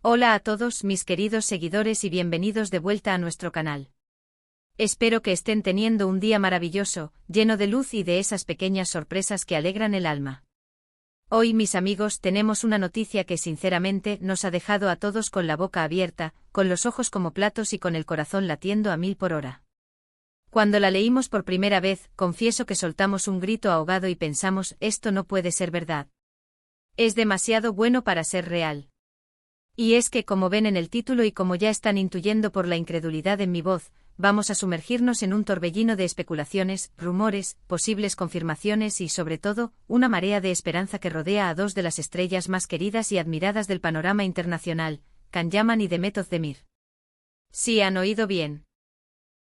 Hola a todos mis queridos seguidores y bienvenidos de vuelta a nuestro canal. Espero que estén teniendo un día maravilloso, lleno de luz y de esas pequeñas sorpresas que alegran el alma. Hoy, mis amigos, tenemos una noticia que sinceramente nos ha dejado a todos con la boca abierta, con los ojos como platos y con el corazón latiendo a 1000 por hora. Cuando la leímos por primera vez, confieso que soltamos un grito ahogado y pensamos, esto no puede ser verdad. Es demasiado bueno para ser real. Y es que, como ven en el título y como ya están intuyendo por la incredulidad en mi voz, vamos a sumergirnos en un torbellino de especulaciones, rumores, posibles confirmaciones y, sobre todo, una marea de esperanza que rodea a dos de las estrellas más queridas y admiradas del panorama internacional, Can Yaman y Demet Özdemir. Sí, han oído bien.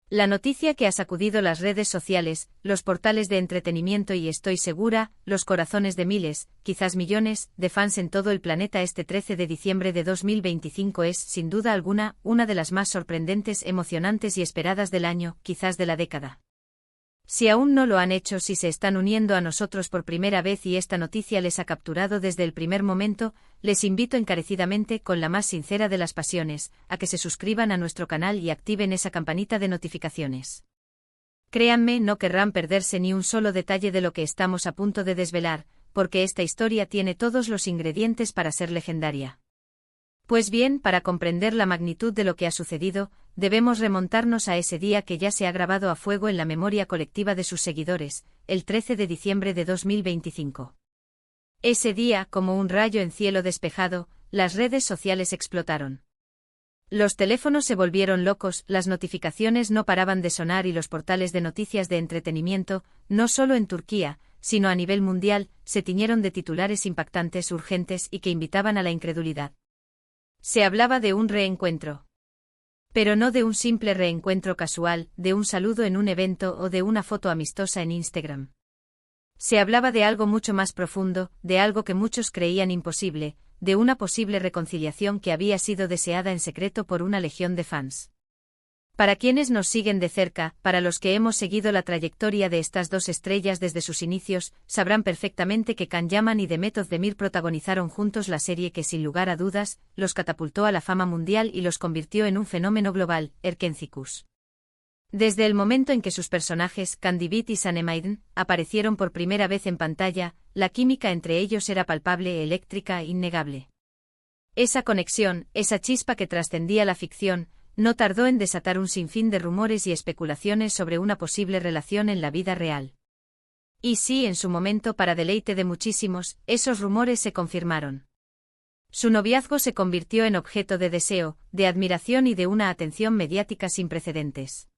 La noticia que ha sacudido las redes sociales, los portales de entretenimiento y estoy segura, los corazones de miles, quizás millones, de fans en todo el planeta este 13 de diciembre de 2025 es, sin duda alguna, una de las más sorprendentes, emocionantes y esperadas del año, quizás de la década. Si aún no lo han hecho, si se están uniendo a nosotros por primera vez y esta noticia les ha capturado desde el primer momento, les invito encarecidamente, con la más sincera de las pasiones, a que se suscriban a nuestro canal y activen esa campanita de notificaciones. Créanme, no querrán perderse ni un solo detalle de lo que estamos a punto de desvelar, porque esta historia tiene todos los ingredientes para ser legendaria. Pues bien, para comprender la magnitud de lo que ha sucedido, debemos remontarnos a ese día que ya se ha grabado a fuego en la memoria colectiva de sus seguidores, el 13 de diciembre de 2025. Ese día, como un rayo en cielo despejado, las redes sociales explotaron. Los teléfonos se volvieron locos, las notificaciones no paraban de sonar y los portales de noticias de entretenimiento, no solo en Turquía, sino a nivel mundial, se tiñeron de titulares impactantes, urgentes y que invitaban a la incredulidad. Se hablaba de un reencuentro. Pero no de un simple reencuentro casual, de un saludo en un evento o de una foto amistosa en Instagram. Se hablaba de algo mucho más profundo, de algo que muchos creían imposible, de una posible reconciliación que había sido deseada en secreto por una legión de fans. Para quienes nos siguen de cerca, para los que hemos seguido la trayectoria de estas dos estrellas desde sus inicios, sabrán perfectamente que Can Yaman y Demet Özdemir protagonizaron juntos la serie que sin lugar a dudas, los catapultó a la fama mundial y los convirtió en un fenómeno global, Erkencikus. Desde el momento en que sus personajes, Candivit y Sanemiden, aparecieron por primera vez en pantalla, la química entre ellos era palpable, eléctrica e innegable. Esa conexión, esa chispa que trascendía la ficción, no tardó en desatar un sinfín de rumores y especulaciones sobre una posible relación en la vida real. Y sí, en su momento, para deleite de muchísimos, esos rumores se confirmaron. Su noviazgo se convirtió en objeto de deseo, de admiración y de una atención mediática sin precedentes.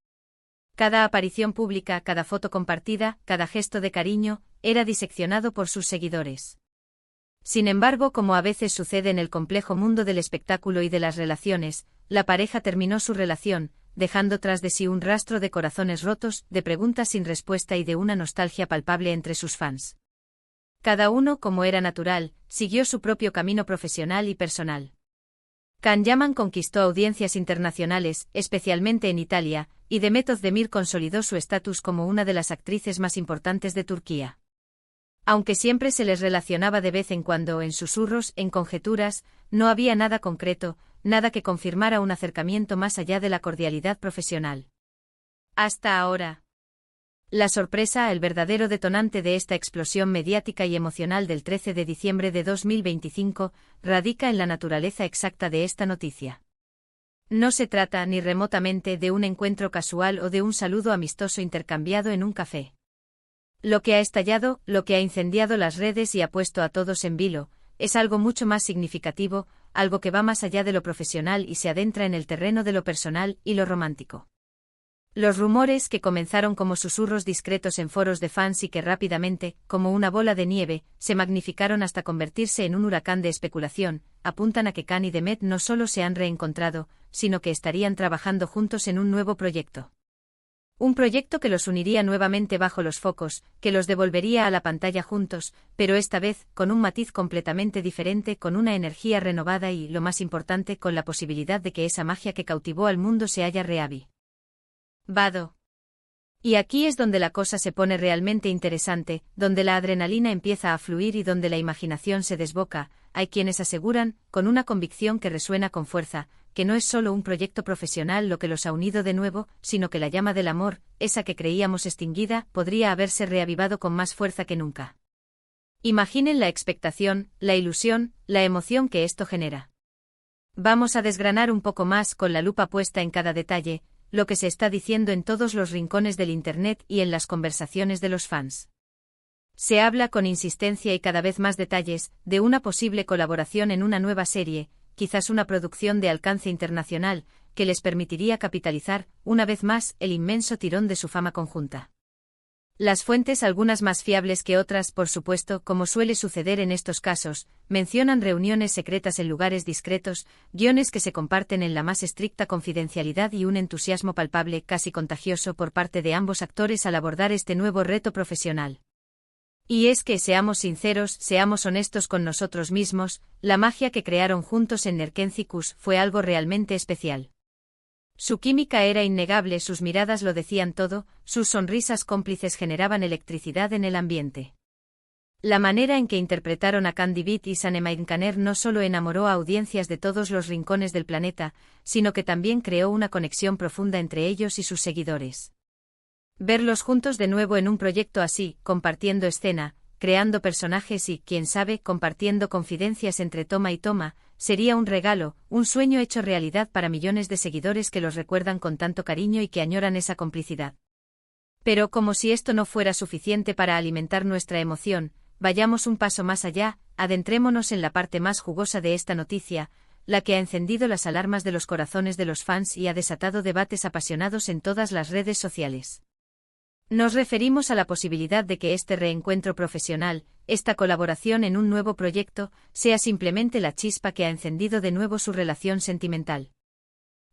Cada aparición pública, cada foto compartida, cada gesto de cariño, era diseccionado por sus seguidores. Sin embargo, como a veces sucede en el complejo mundo del espectáculo y de las relaciones, la pareja terminó su relación, dejando tras de sí un rastro de corazones rotos, de preguntas sin respuesta y de una nostalgia palpable entre sus fans. Cada uno, como era natural, siguió su propio camino profesional y personal. Can Yaman conquistó audiencias internacionales, especialmente en Italia, y Demet Özdemir consolidó su estatus como una de las actrices más importantes de Turquía. Aunque siempre se les relacionaba de vez en cuando en susurros, en conjeturas, no había nada concreto, nada que confirmara un acercamiento más allá de la cordialidad profesional. Hasta ahora. La sorpresa, el verdadero detonante de esta explosión mediática y emocional del 13 de diciembre de 2025, radica en la naturaleza exacta de esta noticia. No se trata, ni remotamente, de un encuentro casual o de un saludo amistoso intercambiado en un café. Lo que ha estallado, lo que ha incendiado las redes y ha puesto a todos en vilo, es algo mucho más significativo, algo que va más allá de lo profesional y se adentra en el terreno de lo personal y lo romántico. Los rumores, que comenzaron como susurros discretos en foros de fans y que rápidamente, como una bola de nieve, se magnificaron hasta convertirse en un huracán de especulación, apuntan a que Can y Demet no solo se han reencontrado, sino que estarían trabajando juntos en un nuevo proyecto. Un proyecto que los uniría nuevamente bajo los focos, que los devolvería a la pantalla juntos, pero esta vez, con un matiz completamente diferente, con una energía renovada y, lo más importante, con la posibilidad de que esa magia que cautivó al mundo se haya reavivado. Y aquí es donde la cosa se pone realmente interesante, donde la adrenalina empieza a fluir y donde la imaginación se desboca, hay quienes aseguran, con una convicción que resuena con fuerza, que no es solo un proyecto profesional lo que los ha unido de nuevo, sino que la llama del amor, esa que creíamos extinguida, podría haberse reavivado con más fuerza que nunca. Imaginen la expectación, la ilusión, la emoción que esto genera. Vamos a desgranar un poco más, con la lupa puesta en cada detalle, lo que se está diciendo en todos los rincones del Internet y en las conversaciones de los fans. Se habla con insistencia y cada vez más detalles, de una posible colaboración en una nueva serie, quizás una producción de alcance internacional, que les permitiría capitalizar, una vez más, el inmenso tirón de su fama conjunta. Las fuentes, algunas más fiables que otras, por supuesto, como suele suceder en estos casos, mencionan reuniones secretas en lugares discretos, guiones que se comparten en la más estricta confidencialidad y un entusiasmo palpable, casi contagioso por parte de ambos actores al abordar este nuevo reto profesional. Y es que, seamos sinceros, seamos honestos con nosotros mismos, la magia que crearon juntos en Nerkenzikus fue algo realmente especial. Su química era innegable, sus miradas lo decían todo, sus sonrisas cómplices generaban electricidad en el ambiente. La manera en que interpretaron a Candy Beat y Sanemeinkaner no solo enamoró a audiencias de todos los rincones del planeta, sino que también creó una conexión profunda entre ellos y sus seguidores. Verlos juntos de nuevo en un proyecto así, compartiendo escena, creando personajes y, quién sabe, compartiendo confidencias entre toma y toma, sería un regalo, un sueño hecho realidad para millones de seguidores que los recuerdan con tanto cariño y que añoran esa complicidad. Pero como si esto no fuera suficiente para alimentar nuestra emoción, vayamos un paso más allá, adentrémonos en la parte más jugosa de esta noticia, la que ha encendido las alarmas de los corazones de los fans y ha desatado debates apasionados en todas las redes sociales. Nos referimos a la posibilidad de que este reencuentro profesional, esta colaboración en un nuevo proyecto, sea simplemente la chispa que ha encendido de nuevo su relación sentimental.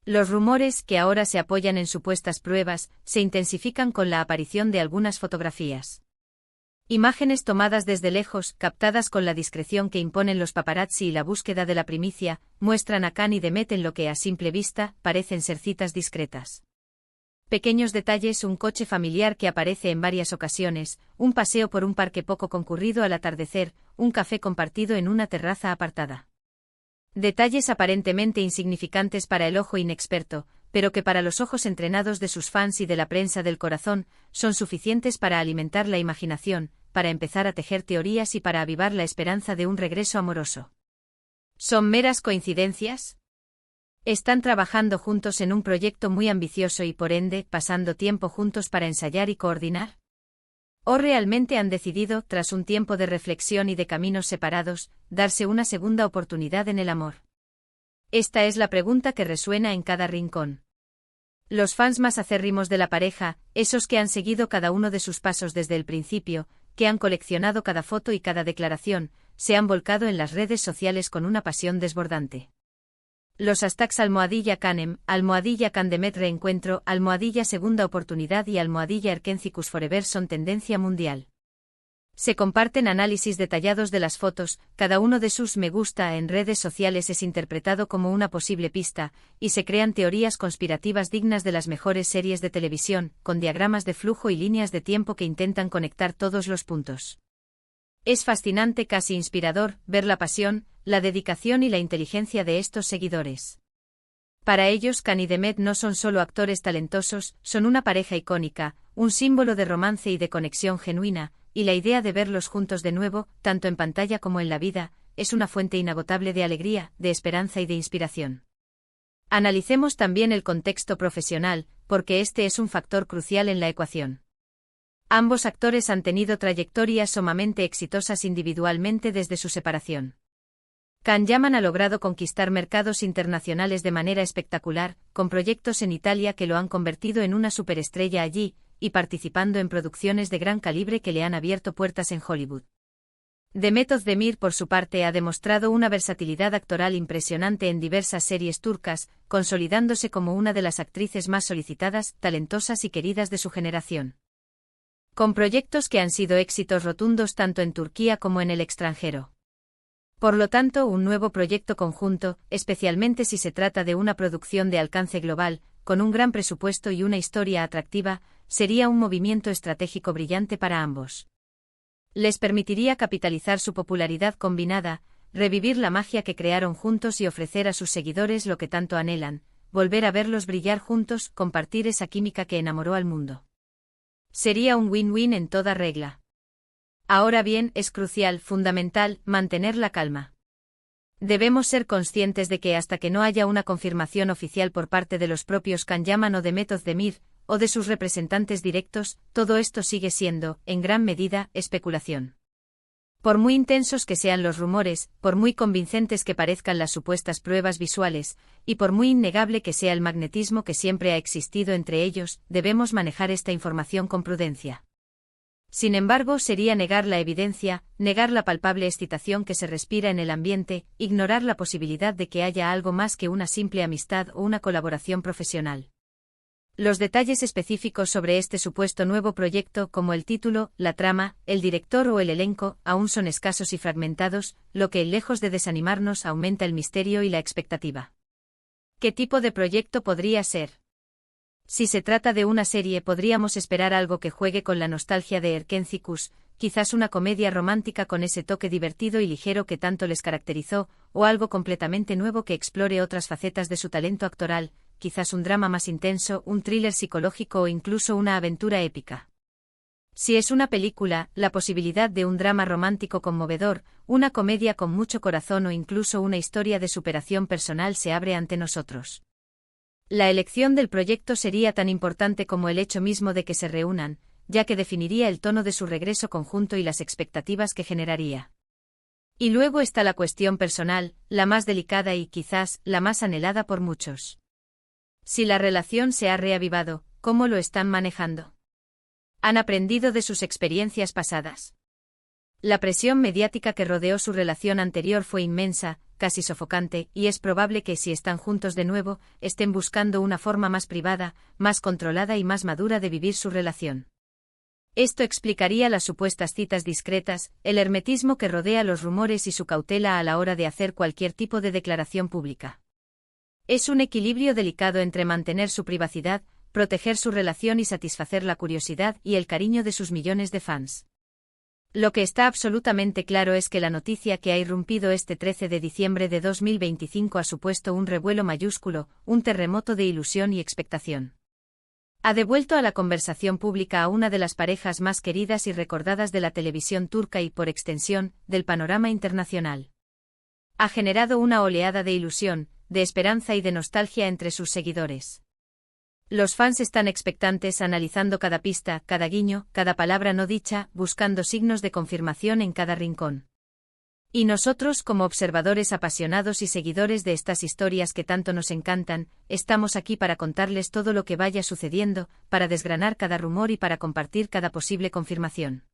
Los rumores, que ahora se apoyan en supuestas pruebas, se intensifican con la aparición de algunas fotografías. Imágenes tomadas desde lejos, captadas con la discreción que imponen los paparazzi y la búsqueda de la primicia, muestran a Can y Demet en lo que a simple vista parecen ser citas discretas. Pequeños detalles, un coche familiar que aparece en varias ocasiones, un paseo por un parque poco concurrido al atardecer, un café compartido en una terraza apartada. Detalles aparentemente insignificantes para el ojo inexperto, pero que para los ojos entrenados de sus fans y de la prensa del corazón, son suficientes para alimentar la imaginación, para empezar a tejer teorías y para avivar la esperanza de un regreso amoroso. ¿Son meras coincidencias? ¿Están trabajando juntos en un proyecto muy ambicioso y por ende, pasando tiempo juntos para ensayar y coordinar? ¿O realmente han decidido, tras un tiempo de reflexión y de caminos separados, darse una segunda oportunidad en el amor? Esta es la pregunta que resuena en cada rincón. Los fans más acérrimos de la pareja, esos que han seguido cada uno de sus pasos desde el principio, que han coleccionado cada foto y cada declaración, se han volcado en las redes sociales con una pasión desbordante. Los hashtags #Canem, #Candemet reencuentro, #segunda oportunidad y #Erkenzikus forever son tendencia mundial. Se comparten análisis detallados de las fotos, cada uno de sus me gusta en redes sociales es interpretado como una posible pista, y se crean teorías conspirativas dignas de las mejores series de televisión, con diagramas de flujo y líneas de tiempo que intentan conectar todos los puntos. Es fascinante, casi inspirador, ver la pasión, la dedicación y la inteligencia de estos seguidores. Para ellos Can y Demet no son solo actores talentosos, son una pareja icónica, un símbolo de romance y de conexión genuina, y la idea de verlos juntos de nuevo, tanto en pantalla como en la vida, es una fuente inagotable de alegría, de esperanza y de inspiración. Analicemos también el contexto profesional, porque este es un factor crucial en la ecuación. Ambos actores han tenido trayectorias sumamente exitosas individualmente desde su separación. Can Yaman ha logrado conquistar mercados internacionales de manera espectacular, con proyectos en Italia que lo han convertido en una superestrella allí, y participando en producciones de gran calibre que le han abierto puertas en Hollywood. Demet Özdemir, por su parte, ha demostrado una versatilidad actoral impresionante en diversas series turcas, consolidándose como una de las actrices más solicitadas, talentosas y queridas de su generación. Con proyectos que han sido éxitos rotundos tanto en Turquía como en el extranjero. Por lo tanto, un nuevo proyecto conjunto, especialmente si se trata de una producción de alcance global, con un gran presupuesto y una historia atractiva, sería un movimiento estratégico brillante para ambos. Les permitiría capitalizar su popularidad combinada, revivir la magia que crearon juntos y ofrecer a sus seguidores lo que tanto anhelan, volver a verlos brillar juntos, compartir esa química que enamoró al mundo. Sería un win-win en toda regla. Ahora bien, es crucial, fundamental, mantener la calma. Debemos ser conscientes de que hasta que no haya una confirmación oficial por parte de los propios Can-Yaman o de Method Demir, o de sus representantes directos, todo esto sigue siendo, en gran medida, especulación. Por muy intensos que sean los rumores, por muy convincentes que parezcan las supuestas pruebas visuales, y por muy innegable que sea el magnetismo que siempre ha existido entre ellos, debemos manejar esta información con prudencia. Sin embargo, sería negar la evidencia, negar la palpable excitación que se respira en el ambiente, ignorar la posibilidad de que haya algo más que una simple amistad o una colaboración profesional. Los detalles específicos sobre este supuesto nuevo proyecto, como el título, la trama, el director o el elenco, aún son escasos y fragmentados, lo que, lejos de desanimarnos, aumenta el misterio y la expectativa. ¿Qué tipo de proyecto podría ser? Si se trata de una serie, podríamos esperar algo que juegue con la nostalgia de Erkencikus, quizás una comedia romántica con ese toque divertido y ligero que tanto les caracterizó, o algo completamente nuevo que explore otras facetas de su talento actoral, quizás un drama más intenso, un thriller psicológico o incluso una aventura épica. Si es una película, la posibilidad de un drama romántico conmovedor, una comedia con mucho corazón o incluso una historia de superación personal se abre ante nosotros. La elección del proyecto sería tan importante como el hecho mismo de que se reúnan, ya que definiría el tono de su regreso conjunto y las expectativas que generaría. Y luego está la cuestión personal, la más delicada y quizás la más anhelada por muchos. Si la relación se ha reavivado, ¿cómo lo están manejando? ¿Han aprendido de sus experiencias pasadas? La presión mediática que rodeó su relación anterior fue inmensa, casi sofocante, y es probable que si están juntos de nuevo, estén buscando una forma más privada, más controlada y más madura de vivir su relación. Esto explicaría las supuestas citas discretas, el hermetismo que rodea los rumores y su cautela a la hora de hacer cualquier tipo de declaración pública. Es un equilibrio delicado entre mantener su privacidad, proteger su relación y satisfacer la curiosidad y el cariño de sus millones de fans. Lo que está absolutamente claro es que la noticia que ha irrumpido este 13 de diciembre de 2025 ha supuesto un revuelo mayúsculo, un terremoto de ilusión y expectación. Ha devuelto a la conversación pública a una de las parejas más queridas y recordadas de la televisión turca y, por extensión, del panorama internacional. Ha generado una oleada de ilusión, de esperanza y de nostalgia entre sus seguidores. Los fans están expectantes, analizando cada pista, cada guiño, cada palabra no dicha, buscando signos de confirmación en cada rincón. Y nosotros, como observadores apasionados y seguidores de estas historias que tanto nos encantan, estamos aquí para contarles todo lo que vaya sucediendo, para desgranar cada rumor y para compartir cada posible confirmación.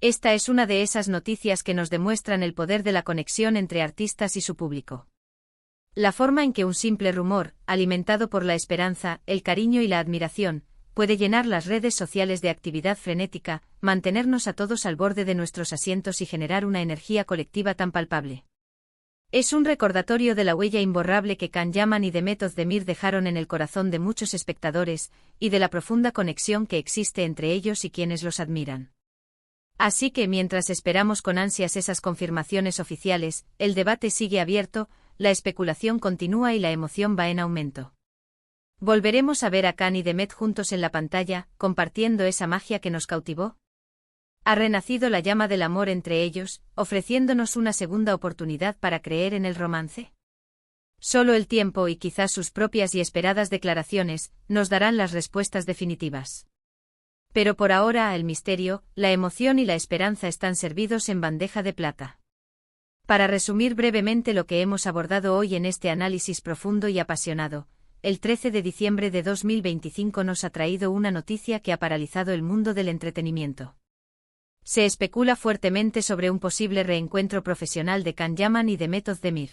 Esta es una de esas noticias que nos demuestran el poder de la conexión entre artistas y su público. La forma en que un simple rumor, alimentado por la esperanza, el cariño y la admiración, puede llenar las redes sociales de actividad frenética, mantenernos a todos al borde de nuestros asientos y generar una energía colectiva tan palpable. Es un recordatorio de la huella imborrable que Can-Yaman y Method Demir dejaron en el corazón de muchos espectadores, y de la profunda conexión que existe entre ellos y quienes los admiran. Así que mientras esperamos con ansias esas confirmaciones oficiales, el debate sigue abierto, la especulación continúa y la emoción va en aumento. ¿Volveremos a ver a Can y Demet juntos en la pantalla, compartiendo esa magia que nos cautivó? ¿Ha renacido la llama del amor entre ellos, ofreciéndonos una segunda oportunidad para creer en el romance? Solo el tiempo y quizás sus propias y esperadas declaraciones nos darán las respuestas definitivas. Pero por ahora el misterio, la emoción y la esperanza están servidos en bandeja de plata. Para resumir brevemente lo que hemos abordado hoy en este análisis profundo y apasionado, el 13 de diciembre de 2025 nos ha traído una noticia que ha paralizado el mundo del entretenimiento. Se especula fuertemente sobre un posible reencuentro profesional de Can-Yaman y de Method Demir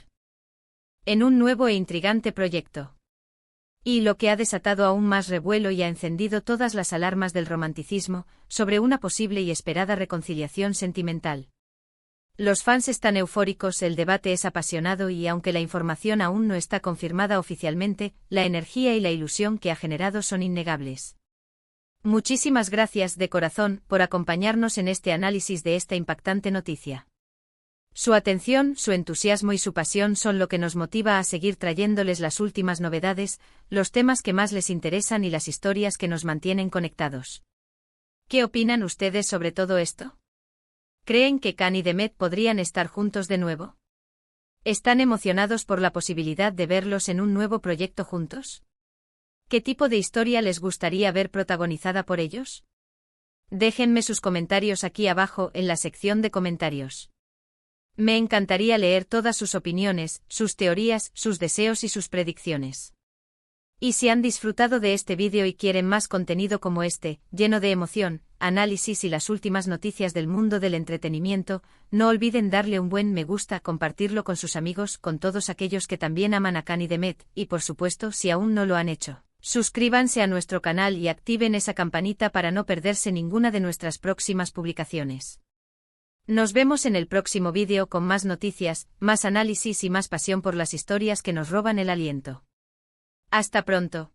en un nuevo e intrigante proyecto. Y lo que ha desatado aún más revuelo y ha encendido todas las alarmas del romanticismo, sobre una posible y esperada reconciliación sentimental. Los fans están eufóricos, el debate es apasionado y aunque la información aún no está confirmada oficialmente, la energía y la ilusión que ha generado son innegables. Muchísimas gracias de corazón por acompañarnos en este análisis de esta impactante noticia. Su atención, su entusiasmo y su pasión son lo que nos motiva a seguir trayéndoles las últimas novedades, los temas que más les interesan y las historias que nos mantienen conectados. ¿Qué opinan ustedes sobre todo esto? ¿Creen que Khan y Demet podrían estar juntos de nuevo? ¿Están emocionados por la posibilidad de verlos en un nuevo proyecto juntos? ¿Qué tipo de historia les gustaría ver protagonizada por ellos? Déjenme sus comentarios aquí abajo en la sección de comentarios. Me encantaría leer todas sus opiniones, sus teorías, sus deseos y sus predicciones. Y si han disfrutado de este vídeo y quieren más contenido como este, lleno de emoción, análisis y las últimas noticias del mundo del entretenimiento, no olviden darle un buen me gusta, compartirlo con sus amigos, con todos aquellos que también aman a Khan y Demet, y por supuesto, si aún no lo han hecho, suscríbanse a nuestro canal y activen esa campanita para no perderse ninguna de nuestras próximas publicaciones. Nos vemos en el próximo vídeo con más noticias, más análisis y más pasión por las historias que nos roban el aliento. Hasta pronto.